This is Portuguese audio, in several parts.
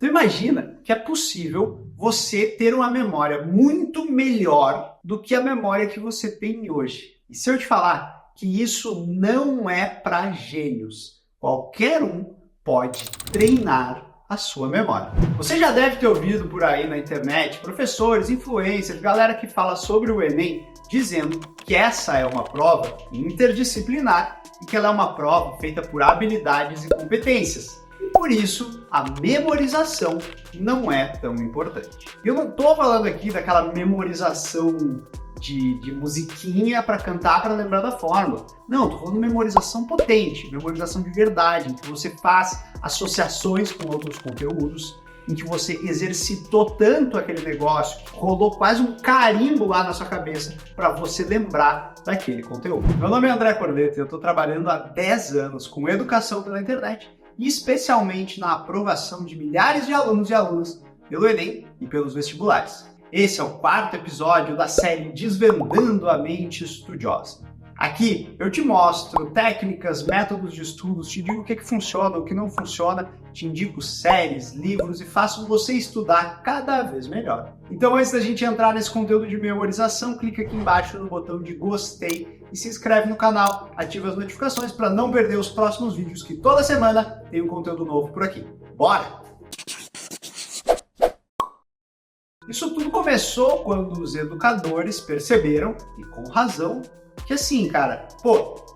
Então imagina que é possível você ter uma memória muito melhor do que a memória que você tem hoje. E se eu te falar que isso não é para gênios, qualquer um pode treinar a sua memória. Você já deve ter ouvido por aí na internet professores, influencers, galera que fala sobre o Enem, dizendo que essa é uma prova interdisciplinar e que ela é uma prova feita por habilidades e competências. E por isso, a memorização não é tão importante. Eu não estou falando aqui daquela memorização de musiquinha para cantar para lembrar da fórmula. Não, estou falando de memorização potente, memorização de verdade, em que você faz associações com outros conteúdos, em que você exercitou tanto aquele negócio, que rolou quase um carimbo lá na sua cabeça para você lembrar daquele conteúdo. Meu nome é André Corleto e eu estou trabalhando há 10 anos com educação pela internet, e especialmente na aprovação de milhares de alunos e alunas pelo Enem e pelos vestibulares. Esse é o 4º episódio da série Desvendando a Mente Estudiosa. Aqui eu te mostro técnicas, métodos de estudos, te digo o que funciona, o que não funciona, te indico séries, livros e faço você estudar cada vez melhor. Então antes da gente entrar nesse conteúdo de memorização, clica aqui embaixo no botão de gostei e se inscreve no canal, ativa as notificações para não perder os próximos vídeos que toda semana tem um conteúdo novo por aqui. Bora! Isso tudo começou quando os educadores perceberam, e com razão, que assim, cara,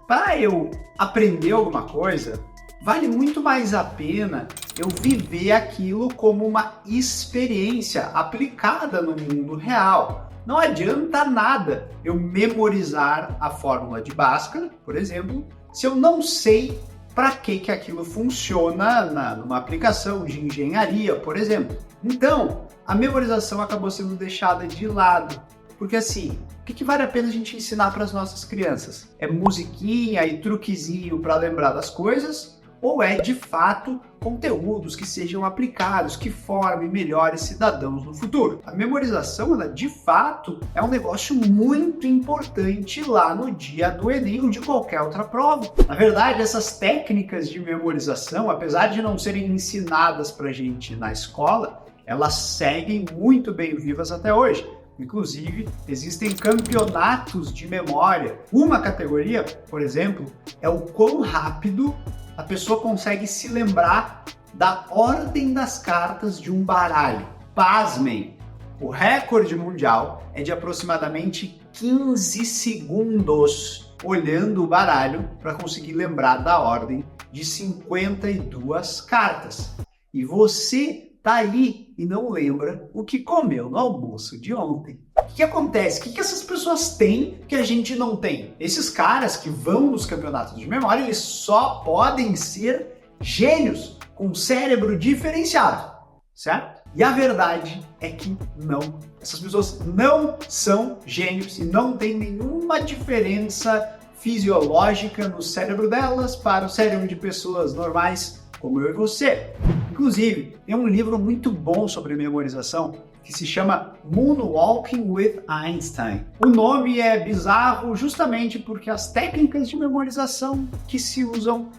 para eu aprender alguma coisa, vale muito mais a pena eu viver aquilo como uma experiência aplicada no mundo real. Não adianta nada eu memorizar a fórmula de Bhaskara, por exemplo, se eu não sei para que aquilo funciona numa aplicação de engenharia, por exemplo. Então, a memorização acabou sendo deixada de lado. Porque assim, o que vale a pena a gente ensinar para as nossas crianças? É musiquinha e truquezinho para lembrar das coisas? Ou é, de fato, conteúdos que sejam aplicados, que formem melhores cidadãos no futuro? A memorização, ela, de fato, é um negócio muito importante lá no dia do Enem ou de qualquer outra prova. Na verdade, essas técnicas de memorização, apesar de não serem ensinadas para a gente na escola, elas seguem muito bem vivas até hoje. Inclusive, existem campeonatos de memória. Uma categoria, por exemplo, é o quão rápido a pessoa consegue se lembrar da ordem das cartas de um baralho. Pasmem! O recorde mundial é de aproximadamente 15 segundos olhando o baralho para conseguir lembrar da ordem de 52 cartas. E você tá aí e não lembra o que comeu no almoço de ontem. O que acontece? O que essas pessoas têm que a gente não tem? Esses caras que vão nos campeonatos de memória, eles só podem ser gênios com cérebro diferenciado, certo? E a verdade é que não. Essas pessoas não são gênios e não tem nenhuma diferença fisiológica no cérebro delas para o cérebro de pessoas normais como eu e você. Inclusive, tem um livro muito bom sobre memorização que se chama Moonwalking with Einstein. O nome é bizarro justamente porque as técnicas de memorização que se usam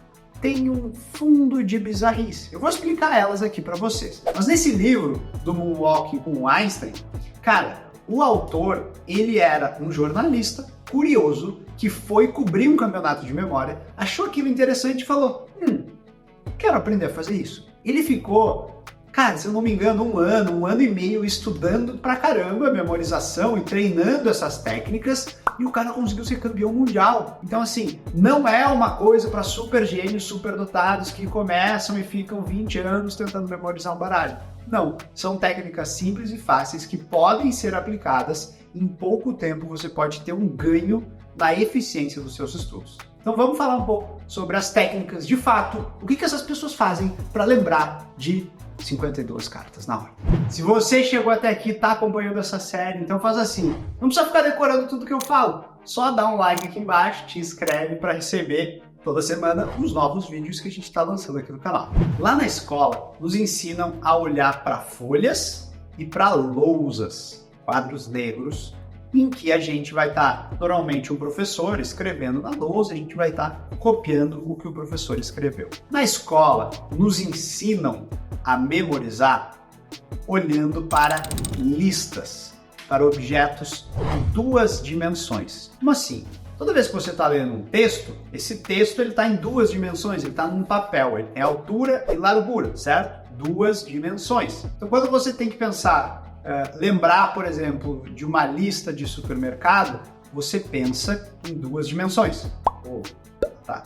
têm um fundo de bizarrice. Eu vou explicar elas aqui para vocês. Mas nesse livro do Moonwalking com Einstein, cara, o autor, ele era um jornalista curioso que foi cobrir um campeonato de memória, achou aquilo interessante e falou: quero aprender a fazer isso. Ele ficou, cara, se eu não me engano, um ano e meio estudando pra caramba a memorização e treinando essas técnicas, e o cara conseguiu ser campeão mundial. Então assim, não é uma coisa para super gênios, super dotados que começam e ficam 20 anos tentando memorizar um baralho. Não, são técnicas simples e fáceis que podem ser aplicadas. Em pouco tempo você pode ter um ganho na eficiência dos seus estudos. Então vamos falar um pouco sobre as técnicas de fato, o que essas pessoas fazem para lembrar de 52 cartas na hora. Se você chegou até aqui e está acompanhando essa série, então faz assim, não precisa ficar decorando tudo que eu falo, só dá um like aqui embaixo, te inscreve para receber toda semana os novos vídeos que a gente está lançando aqui no canal. Lá na escola, nos ensinam a olhar para folhas e para lousas, quadros negros, em que a gente vai estar, normalmente um professor escrevendo na lousa, a gente vai estar copiando o que o professor escreveu. Na escola, nos ensinam a memorizar olhando para listas, para objetos em duas dimensões. Como assim? Toda vez que você está lendo um texto, esse texto está em duas dimensões, ele está num papel, ele tem altura e largura, certo? Duas dimensões. Então quando você tem que pensar, lembrar, por exemplo, de uma lista de supermercado, você pensa em duas dimensões. Tá,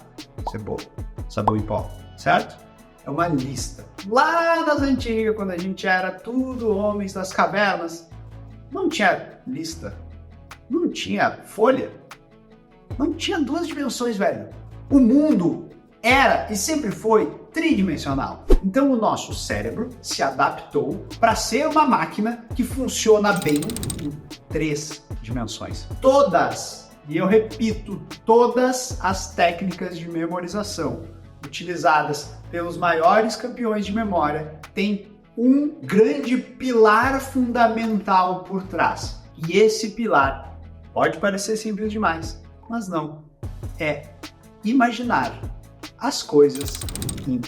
cebola, sabão em pó, certo? É uma lista. Lá nas antigas, quando a gente era tudo homens das cavernas, não tinha lista, não tinha folha, não tinha duas dimensões, velho. O mundo era e sempre foi tridimensional. Então o nosso cérebro se adaptou para ser uma máquina que funciona bem em três dimensões. Todas, e eu repito, todas as técnicas de memorização utilizadas pelos maiores campeões de memória têm um grande pilar fundamental por trás. E esse pilar pode parecer simples demais, mas não. É imaginar as coisas em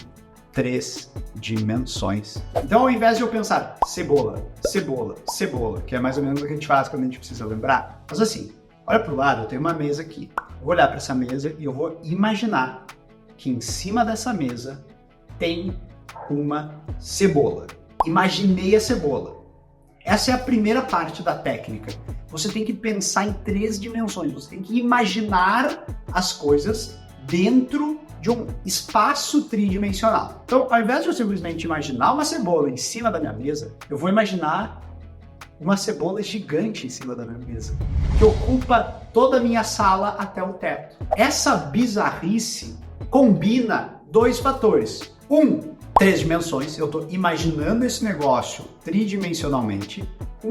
três dimensões. Então, ao invés de eu pensar cebola, cebola, cebola, que é mais ou menos o que a gente faz quando a gente precisa lembrar, mas assim, olha para o lado, eu tenho uma mesa aqui. Eu vou olhar para essa mesa e eu vou imaginar que em cima dessa mesa tem uma cebola. Imaginei a cebola. Essa é a primeira parte da técnica. Você tem que pensar em três dimensões. Você tem que imaginar as coisas dentro de um espaço tridimensional. Então, ao invés de eu simplesmente imaginar uma cebola em cima da minha mesa, eu vou imaginar uma cebola gigante em cima da minha mesa, que ocupa toda a minha sala até o teto. Essa bizarrice combina dois fatores. Três dimensões, eu estou imaginando esse negócio tridimensionalmente.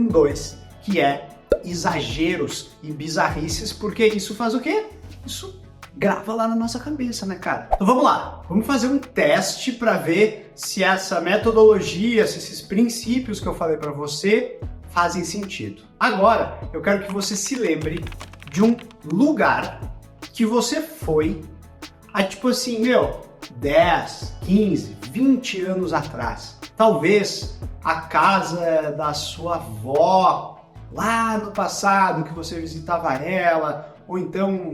Dois, que é exageros e bizarrices, porque isso faz o quê? Isso grava lá na nossa cabeça, né, cara? Então vamos lá, vamos fazer um teste para ver se essa metodologia, se esses princípios que eu falei para você fazem sentido. Agora, eu quero que você se lembre de um lugar que você foi há, tipo assim, 10, 15, 20 anos atrás. Talvez a casa da sua avó, lá no passado, que você visitava ela, ou então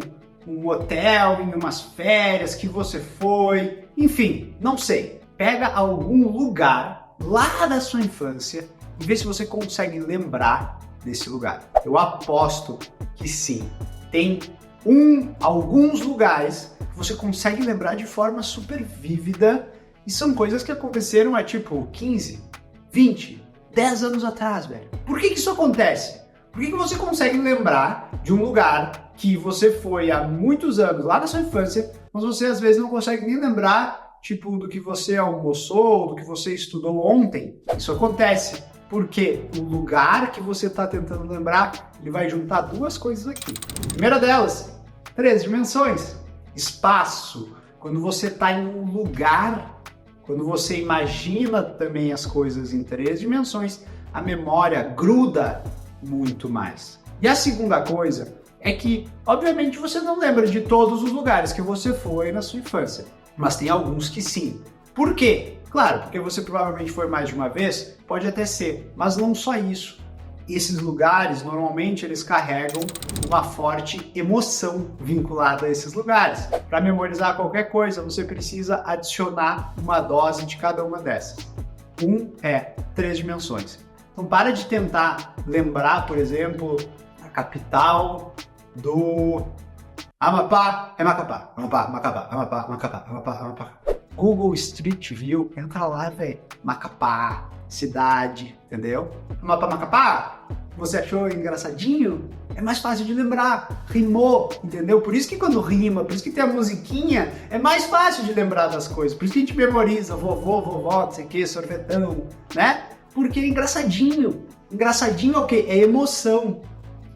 um hotel em umas férias que você foi. Enfim, não sei. Pega algum lugar lá da sua infância e vê se você consegue lembrar desse lugar. Eu aposto que sim. Tem alguns lugares que você consegue lembrar de forma super vívida e são coisas que aconteceram há tipo 15, 20, 10 anos atrás, velho. Por que isso acontece? Por que você consegue lembrar de um lugar que você foi há muitos anos, lá na sua infância, mas você às vezes não consegue nem lembrar, tipo, do que você almoçou, do que você estudou ontem? Isso acontece porque o lugar que você está tentando lembrar, ele vai juntar duas coisas aqui. Primeira delas, três dimensões. Espaço. Quando você está em um lugar, quando você imagina também as coisas em três dimensões, a memória gruda muito mais. E a segunda coisa é que, obviamente, você não lembra de todos os lugares que você foi na sua infância, mas tem alguns que sim. Por quê? Claro, porque você provavelmente foi mais de uma vez, pode até ser, mas não só isso. Esses lugares, normalmente, eles carregam uma forte emoção vinculada a esses lugares. Para memorizar qualquer coisa, você precisa adicionar uma dose de cada uma dessas. Três dimensões. Então, para de tentar lembrar, por exemplo, a capital do Amapá. É Macapá. Amapá, Macapá, Amapá, Macapá, Amapá, Amapá. Google Street View, entra lá, velho. Macapá, cidade, entendeu? Amapá, Macapá, você achou engraçadinho? É mais fácil de lembrar, rimou, entendeu? Por isso que quando rima, por isso que tem a musiquinha, é mais fácil de lembrar das coisas. Por isso que a gente memoriza vovô, vovó, não sei o que, sorvetão, né? Porque é engraçadinho. Engraçadinho é o quê? É emoção.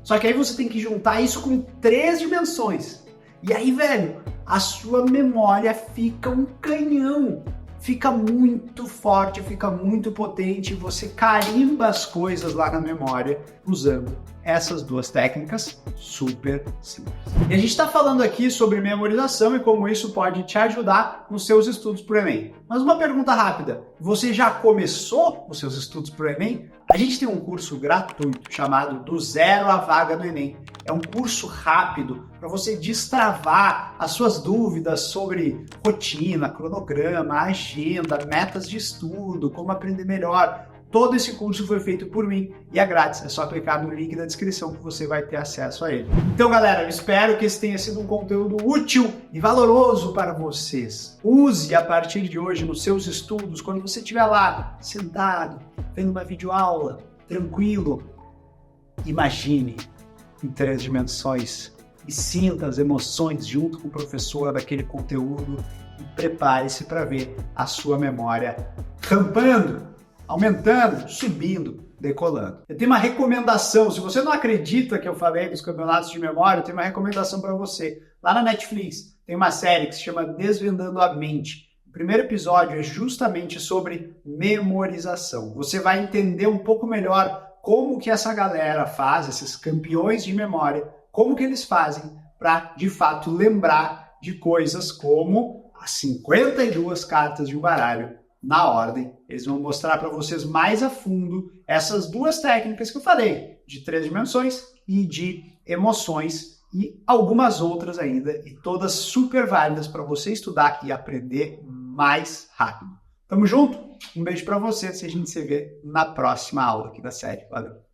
Só que aí você tem que juntar isso com três dimensões. E aí, velho, a sua memória fica um canhão. fica muito forte, fica muito potente, você carimba as coisas lá na memória usando essas duas técnicas super simples. E a gente está falando aqui sobre memorização e como isso pode te ajudar nos seus estudos para o Enem. Mas uma pergunta rápida, você já começou os seus estudos para o Enem? A gente tem um curso gratuito chamado Do Zero à Vaga no Enem. É um curso rápido para você destravar as suas dúvidas sobre rotina, cronograma, agenda, metas de estudo, como aprender melhor. Todo esse curso foi feito por mim e é grátis, é só clicar no link da descrição que você vai ter acesso a ele. Então, galera, eu espero que esse tenha sido um conteúdo útil e valoroso para vocês. Use a partir de hoje nos seus estudos, quando você estiver lá, sentado, vendo uma videoaula, tranquilo. Imagine em 3 dimensões e sinta as emoções junto com o professor daquele conteúdo e prepare-se para ver a sua memória rampando, aumentando, subindo, decolando. Eu tenho uma recomendação, se você não acredita que eu falei dos campeonatos de memória, eu tenho uma recomendação para você. Lá na Netflix tem uma série que se chama Desvendando a Mente. O primeiro episódio é justamente sobre memorização. Você vai entender um pouco melhor como que essa galera faz, esses campeões de memória, como que eles fazem para, de fato, lembrar de coisas como as 52 cartas de um baralho na ordem. Eles vão mostrar para vocês mais a fundo essas duas técnicas que eu falei, de 3 dimensões e de emoções e algumas outras ainda, e todas super válidas para você estudar e aprender mais rápido. Tamo junto? Um beijo para vocês e a gente se vê na próxima aula aqui da série. Valeu!